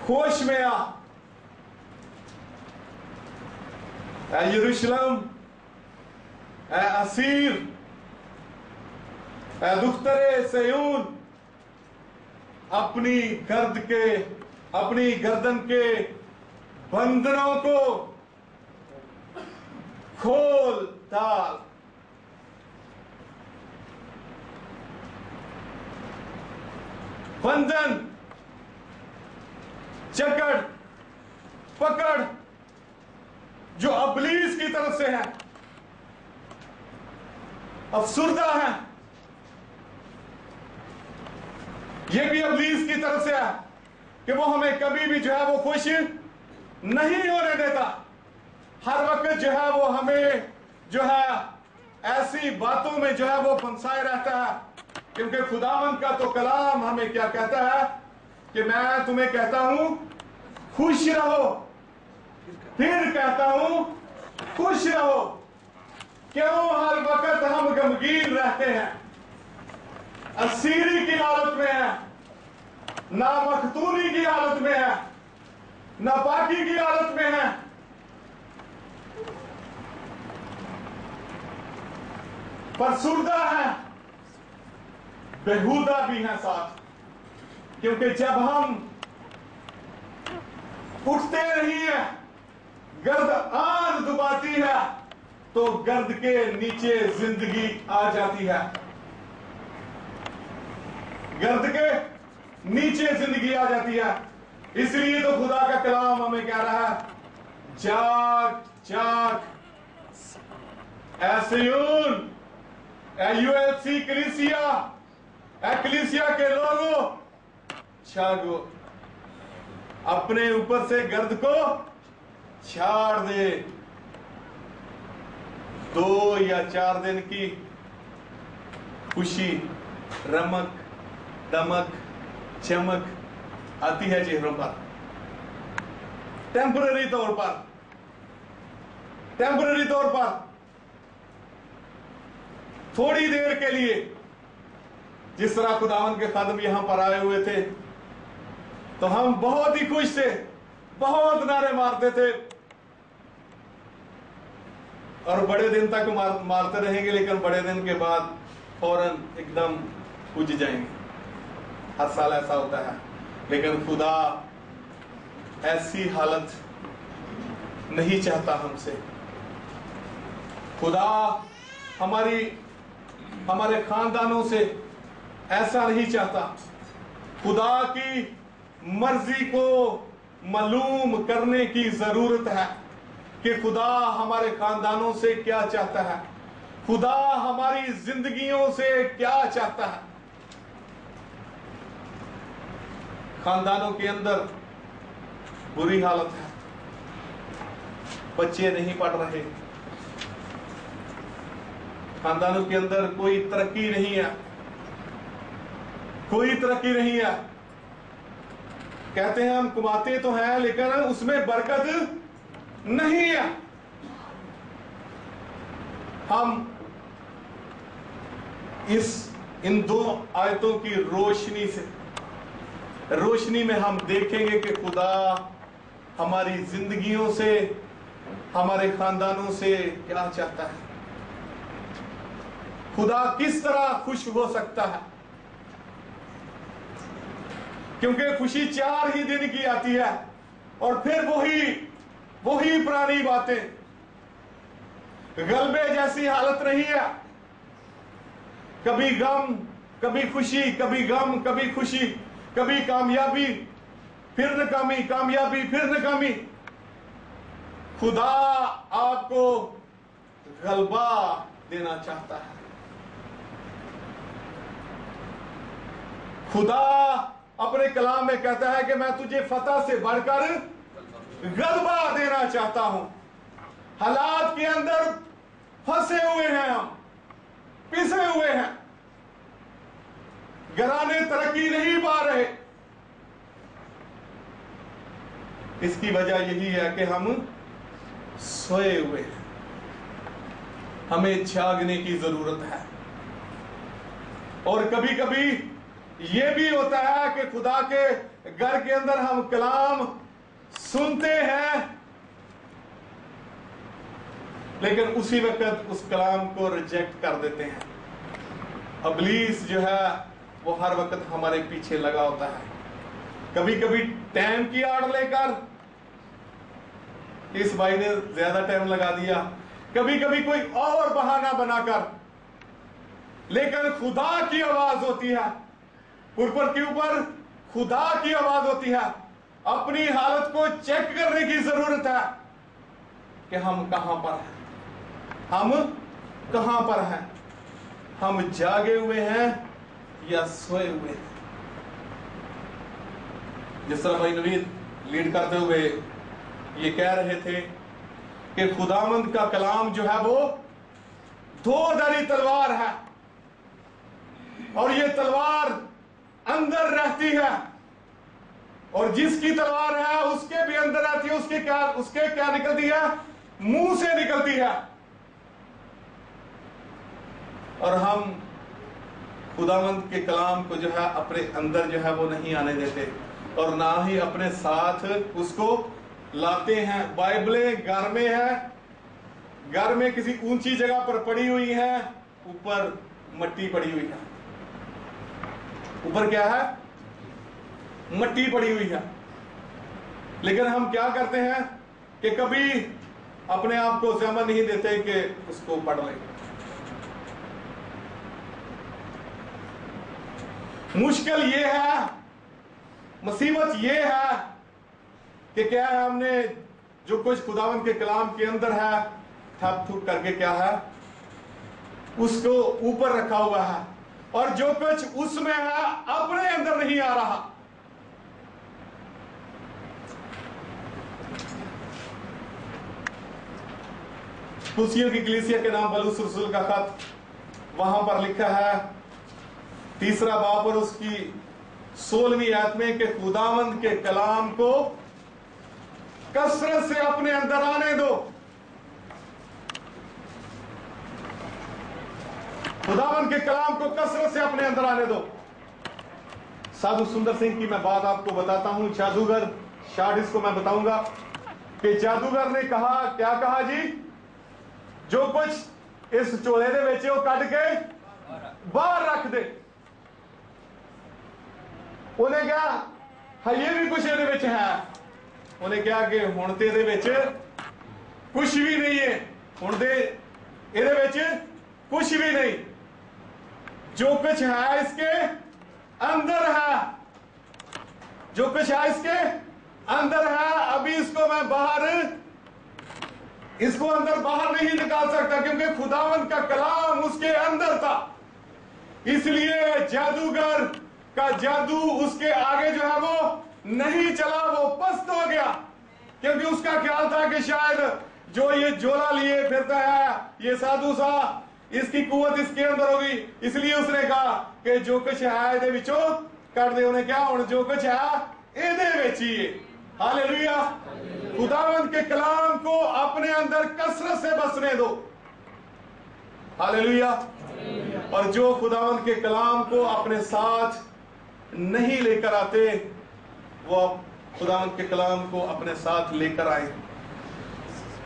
ہوش میں آ، اے یروشلم، اے اسیر، اے دختر سیون، اپنی گردن کے بندنوں کو کھول ڈال۔ بندھن، جکڑ، پکڑ جو ابلیس کی طرف سے ہے، افسردہ ہے، یہ بھی ابلیس کی طرف سے ہے کہ وہ ہمیں کبھی بھی جو ہے وہ خوش نہیں ہونے دیتا۔ ہر وقت جو ہے وہ ہمیں جو ہے ایسی باتوں میں جو ہے وہ پھنسائے رہتا ہے، کیونکہ خداوند کا تو کلام ہمیں کیا کہتا ہے کہ میں تمہیں کہتا ہوں خوش رہو، پھر کہتا ہوں خوش رہو۔ کیوں ہر وقت ہم غمگین رہتے ہیں، اسیری کی حالت میں ہیں، نامختونی کی حالت میں ہیں، ناپاکی کی حالت میں ہیں؟ فرسودہ ہیں، بےہودہ بھی ہیں ساتھ، کیونکہ جب ہم اٹھتے نہیں ہیں، گرد آن دباتی ہے تو گرد کے نیچے زندگی آ جاتی ہے، گرد کے نیچے زندگی آ جاتی ہے۔ اس لیے تو خدا کا کلام ہمیں کہہ رہا ہے جاگ جاگ اے سیون، اے ULC کلیسیا، اے کلیسیا کے لوگوں جاگو، اپنے اوپر سے گرد کو چھاڑ دے۔ 2 یا 4 دن کی خوشی، رمک، دمک، چمک آتی ہے چہروں پر، ٹیمپرری طور پر تھوڑی دیر کے لیے، جس طرح خداوند کے خادم یہاں پر آئے ہوئے تھے تو ہم بہت ہی خوش تھے، بہت نعرے مارتے تھے، اور بڑے دن تک مارتے رہیں گے، لیکن بڑے دن کے بعد فوراً ایک دم بجھ جائیں گے۔ ہر سال ایسا ہوتا ہے، لیکن خدا ایسی حالت نہیں چاہتا ہم سے۔ خدا ہمارے خاندانوں سے ایسا نہیں چاہتا۔ خدا کی مرضی کو معلوم کرنے کی ضرورت ہے کہ خدا ہمارے خاندانوں سے کیا چاہتا ہے، خدا ہماری زندگیوں سے کیا چاہتا ہے۔ خاندانوں کے اندر بری حالت ہے، بچے نہیں پڑھ رہے، خاندانوں کے اندر کوئی ترقی نہیں ہے، کوئی ترقی نہیں ہے۔ کہتے ہیں ہم کماتے تو ہیں لیکن اس میں برکت نہیں ہے۔ ہم ان 2 آیتوں کی روشنی میں ہم دیکھیں گے کہ خدا ہماری زندگیوں سے، ہمارے خاندانوں سے کیا چاہتا ہے، خدا کس طرح خوش ہو سکتا ہے، کیونکہ خوشی 4 ہی دن کی آتی ہے اور پھر وہی پرانی باتیں، غلبے جیسی حالت نہیں ہے، کبھی غم، کبھی خوشی، کبھی غم، کبھی خوشی، کبھی کامیابی، پھر ناکامی، کامیابی، پھر ناکامی۔ خدا آپ کو غلبہ دینا چاہتا ہے۔ خدا اپنے کلام میں کہتا ہے کہ میں تجھے فتح سے بڑھ کر غلبہ دینا چاہتا ہوں۔ حالات کے اندر پھنسے ہوئے ہیں، ہم پسے ہوئے ہیں، گھرانے ترقی نہیں پا رہے۔ اس کی وجہ یہی ہے کہ ہم سوئے ہوئے ہیں، ہمیں جاگنے کی ضرورت ہے۔ اور کبھی کبھی یہ بھی ہوتا ہے کہ خدا کے گھر کے اندر ہم کلام سنتے ہیں لیکن اسی وقت اس کلام کو ریجیکٹ کر دیتے ہیں. ابلیس جو ہے وہ ہر وقت ہمارے پیچھے لگا ہوتا ہے. کبھی کبھی ٹائم کی آڑ لے کر، اس بھائی نے زیادہ ٹائم لگا دیا، کبھی کبھی کوئی اور بہانہ بنا کر، لیکن خدا کی آواز ہوتی ہے، اوپر کے اوپر خدا کی آواز ہوتی ہے. اپنی حالت کو چیک کرنے کی ضرورت ہے کہ ہم کہاں پر ہیں، ہم کہاں پر ہیں، ہم جاگے ہوئے ہیں یا سوئے ہوئے ہیں. جس طرح بھائی نوید لیڈ کرتے ہوئے یہ کہہ رہے تھے کہ خداوند کا کلام جو ہے وہ دو دھاری تلوار ہے، اور یہ تلوار اندر رہتی ہے، اور جس کی تلوار ہے اس کے بھی اندر رہتی ہے، اس کے کیا نکلتی ہے؟ منہ سے نکلتی ہے. اور ہم خداوند کے کلام کو جو ہے اپنے اندر جو ہے وہ نہیں آنے دیتے، اور نہ ہی اپنے ساتھ اس کو لاتے ہیں. بائبلیں گھر میں ہیں، گھر میں کسی اونچی جگہ پر پڑی ہوئی ہیں، اوپر مٹی پڑی ہوئی ہے. اوپر کیا ہے؟ مٹی پڑی ہوئی ہے. لیکن ہم کیا کرتے ہیں کہ کبھی اپنے آپ کو ذمہ نہیں دیتے کہ اس کو پڑھ لیں. مشکل یہ ہے، مصیبت یہ ہے کہ کیا ہے، ہم نے جو کچھ خداوند کے کلام کے اندر ہے تھپ تھپ کر کے کیا ہے اس کو اوپر رکھا ہوا ہے، اور جو کچھ اس میں ہے اپنے اندر نہیں آ رہا. کلوسیوں کی کلیسیا کے نام بلوس رسول کا خط، وہاں پر لکھا ہے 3 باب اور اس کی 16ویں آیت میں کہ خداوند کے کلام کو کثرت سے اپنے اندر آنے دو. خداوند کے کلام کو کثرت سے اپنے اندر آنے دو. سادھو سندر سنگھ کی میں بات آپ کو بتاتا ہوں، جادوگر شارٹس کو میں بتاؤں گا کہ جادوگر نے کہا، کیا کہا جی؟ جو کچھ اس چولہے دے وچ وہ کٹ کے باہر رکھ دے. انہیں کیا یہ بھی کچھ یہ وچ ہے، انہیں کیا کہ ہن تے دے وچ کچھ بھی نہیں ہے، ہن تے یہ وچ کچھ بھی نہیں، جو کچھ ہے اس کے اندر ہے، جو کچھ ہے اس کے اندر ہے. ابھی اس کو میں اس کو اندر باہر نہیں نکال سکتا کیونکہ خداوند کا کلام اس کے اندر تھا. اس لیے جادوگر کا جادو اس کے آگے جو ہے وہ نہیں چلا، وہ پست ہو گیا، کیونکہ اس کا خیال تھا کہ شاید جو یہ جولا لیے پھرتا ہے یہ سادھو سا، اس کی قوت اس کے اندر ہوگی. اس لیے اس نے کہا کہ جو کچھ ہے دے وچوں کٹ دے. انہیں کیا ہن جو کچھ ہے اے دے وچ ہی ہے. ہاللیلویہ. خداوند کے کلام کو اپنے اندر کثرت سے بسنے دو. ہاللیلویہ. اور جو خداوند کے کلام کو اپنے ساتھ نہیں لے کر آتے، وہ خداوند کے کلام کو اپنے ساتھ لے کر آئے.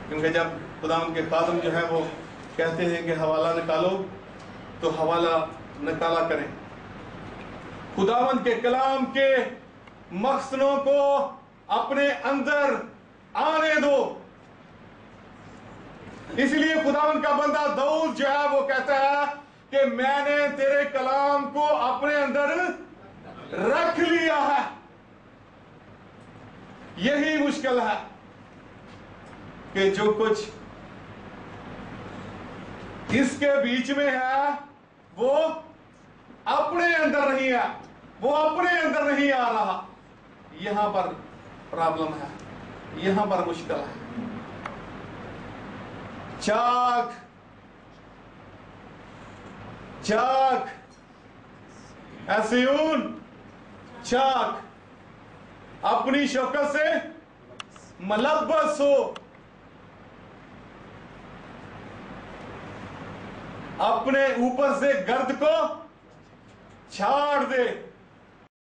کیونکہ جب خداوند کے خادم جو ہے وہ کہتے ہیں کہ حوالہ نکالو تو حوالہ نکالا کریں. خداوند کے کلام کے مخزنوں کو اپنے اندر آنے دو. اس لیے خداوند کا بندہ داؤد جو ہے وہ کہتا ہے کہ میں نے تیرے کلام کو اپنے اندر رکھ لیا ہے. یہی مشکل ہے کہ جو کچھ اس کے بیچ میں ہے وہ اپنے اندر نہیں ہے، وہ اپنے اندر نہیں آ رہا. یہاں پر پرابلم ہے، یہاں پر مشکل ہے. چاک چاک ایسیون چاک اپنی شوکت سے ملبس ہو، اپنے اوپر سے گرد کو چھاڑ دے.